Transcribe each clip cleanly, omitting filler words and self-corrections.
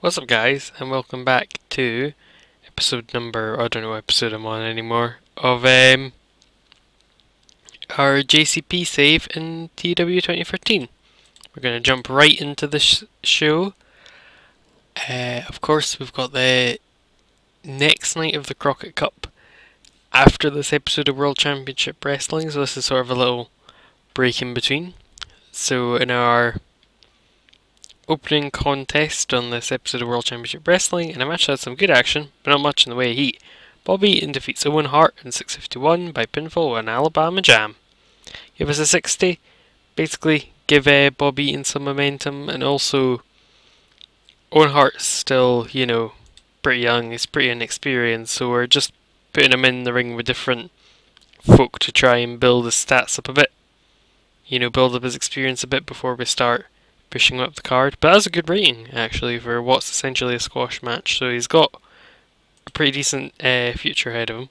What's up guys, and welcome back to episode number, I don't know what episode I'm on anymore, of our JCP save in TEW 2013. We're going to jump right into the show. Of course, we've got the next night of the Crockett Cup after this episode of World Championship Wrestling, so this is sort of a little break in between. So in our opening contest on this episode of World Championship Wrestling, and a match that had some good action, but not much in the way of heat. Bobby Eaton defeats Owen Hart in 6:51 by pinfall and Alabama Jam. Give us a 60, basically give Bobby Eaton some momentum, and also Owen Hart's still, you know, pretty young, he's pretty inexperienced, so we're just putting him in the ring with different folk to try and build his stats up a bit. You know, build up his experience a bit before we start pushing up the card. But that's a good rating actually for what's essentially a squash match, so he's got a pretty decent future ahead of him.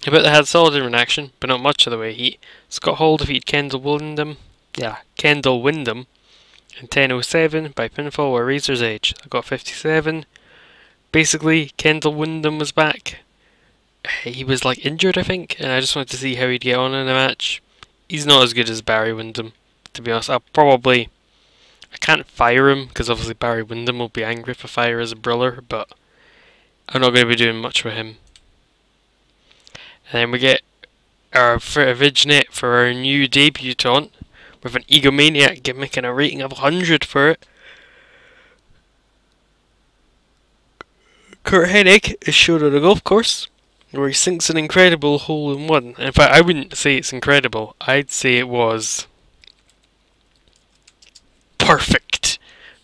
I bet they had solid in action, but not much of the way heat. Scott Hall defeated Kendall Windham in 10:07 by pinfall or Razor's Edge. I got 57. Basically, Kendall Windham was back. He was like injured, I think, and I just wanted to see how he'd get on in the match. He's not as good as Barry Windham, to be honest. I can't fire him, because obviously Barry Windham will be angry if I fire his brother, but I'm not going to be doing much with him. And then we get our Vignette for our new debutante, with an egomaniac gimmick and a rating of 100 for it. Kurt Hennig is shown on a golf course, where he sinks an incredible hole-in-one. In fact, I wouldn't say it's incredible, I'd say it was perfect,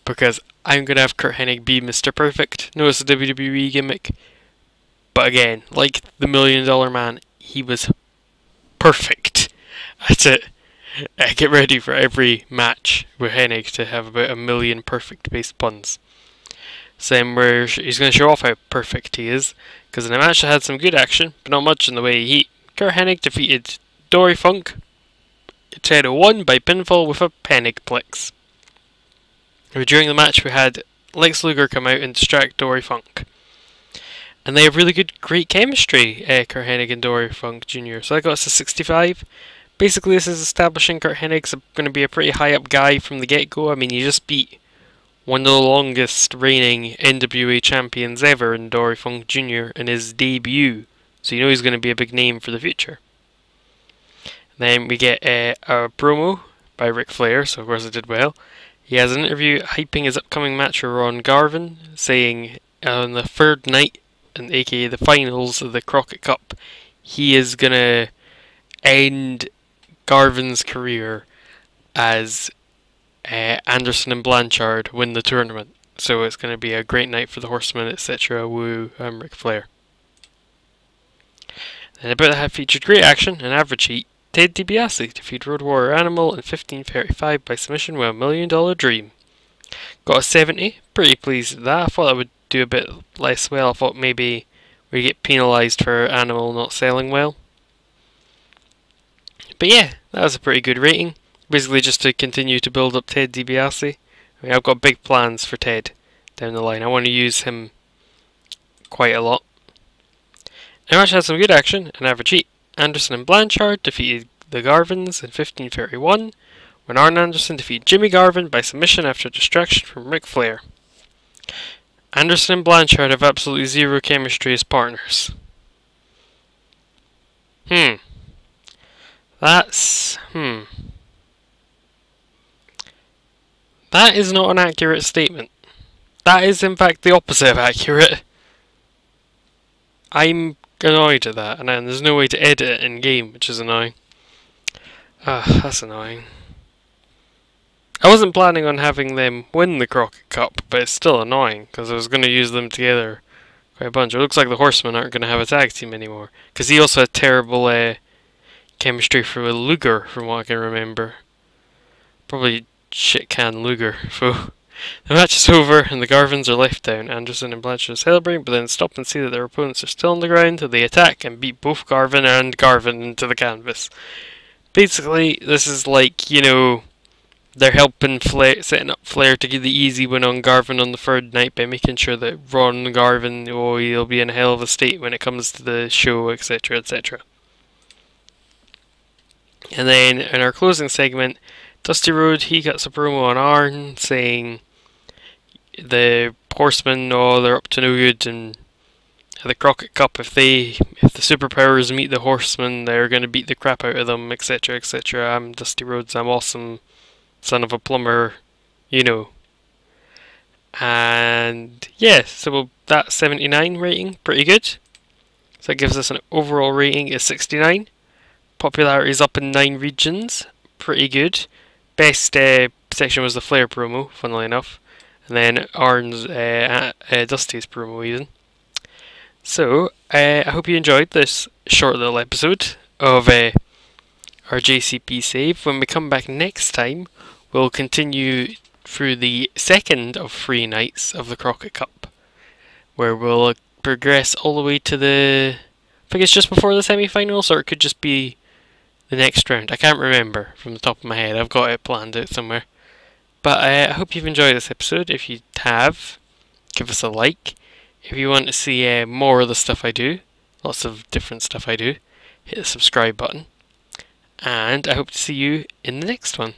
because I'm going to have Kurt Hennig be Mr. Perfect. No, it's a WWE gimmick, but again, like the $1 Million Man, he was perfect. That's it. Get ready for every match with Hennig to have about 1 million perfect based puns. Same where he's going to show off how perfect he is, because in a match that had some good action, but not much in the way of heat, Kurt Hennig defeated Dory Funk 10:01 by pinfall with a Pennigplex. During the match we had Lex Luger come out and distract Dory Funk. And they have really great chemistry, Kurt Hennig and Dory Funk Jr. So I got us a 65. Basically this is establishing Kurt Hennig's going to be a pretty high up guy from the get-go. I mean, he just beat one of the longest reigning NWA champions ever in Dory Funk Jr. in his debut. So you know he's going to be a big name for the future. Then we get a promo by Ric Flair, so of course it did well. He has an interview hyping his upcoming match with Ron Garvin, saying on the third night, and aka the finals of the Crockett Cup, he is going to end Garvin's career as Anderson and Blanchard win the tournament. So it's going to be a great night for the Horsemen, etc. Woo, I'm Ric Flair. And about to have featured great action and average heat. Ted DiBiase defeated Road Warrior Animal in 15:35 by submission with $1 Million Dream. Got a 70, pretty pleased with that. I thought I would do a bit less well. I thought maybe we get penalised for Animal not selling well. But yeah, that was a pretty good rating. Basically just to continue to build up Ted DiBiase. I mean, I've got big plans for Ted down the line. I want to use him quite a lot. The match had some good action and average heat. Anderson and Blanchard defeated the Garvins in 15:31, when Arn Anderson defeated Jimmy Garvin by submission after a distraction from Ric Flair. Anderson and Blanchard have absolutely zero chemistry as partners. That is not an accurate statement. That is in fact the opposite of accurate. I'm annoyed at that, and then there's no way to edit it in game, which is annoying. That's annoying. I wasn't planning on having them win the Crockett Cup, but it's still annoying, because I was going to use them together quite a bunch. It looks like the Horsemen aren't going to have a tag team anymore, because he also had terrible chemistry for Luger, from what I can remember. Probably shit can Luger. So the match is over and the Garvins are left down. Anderson and Blanchard are celebrating, but then stop and see that their opponents are still on the ground. They attack and beat both Garvin and Garvin into the canvas. Basically, this is like, you know, they're helping setting up Flair to get the easy win on Garvin on the third night by making sure that Ron Garvin, he'll be in a hell of a state when it comes to the show, etc., etc. And then in our closing segment, Dusty Rhodes, he got a promo on Arn saying the Horsemen, they're up to no good, and at the Crockett Cup, if the superpowers meet the Horsemen, they're going to beat the crap out of them, etc., etc. I'm Dusty Rhodes, I'm awesome, son of a plumber, you know. And yeah, so that 79 rating, pretty good. So that gives us an overall rating of 69. Popularity is up in 9 regions, pretty good. Best section was the Flair promo, funnily enough. And then Arn's Dusty's promo even. So, I hope you enjoyed this short little episode of our JCP save. When we come back next time, we'll continue through the second of 3 nights of the Crockett Cup, where we'll progress all the way to I think it's just before the semi-finals, or it could just be the next round. I can't remember from the top of my head. I've got it planned out somewhere. But I hope you've enjoyed this episode. If you have, give us a like. If you want to see more of the stuff I do, lots of different stuff I do, hit the subscribe button. And I hope to see you in the next one.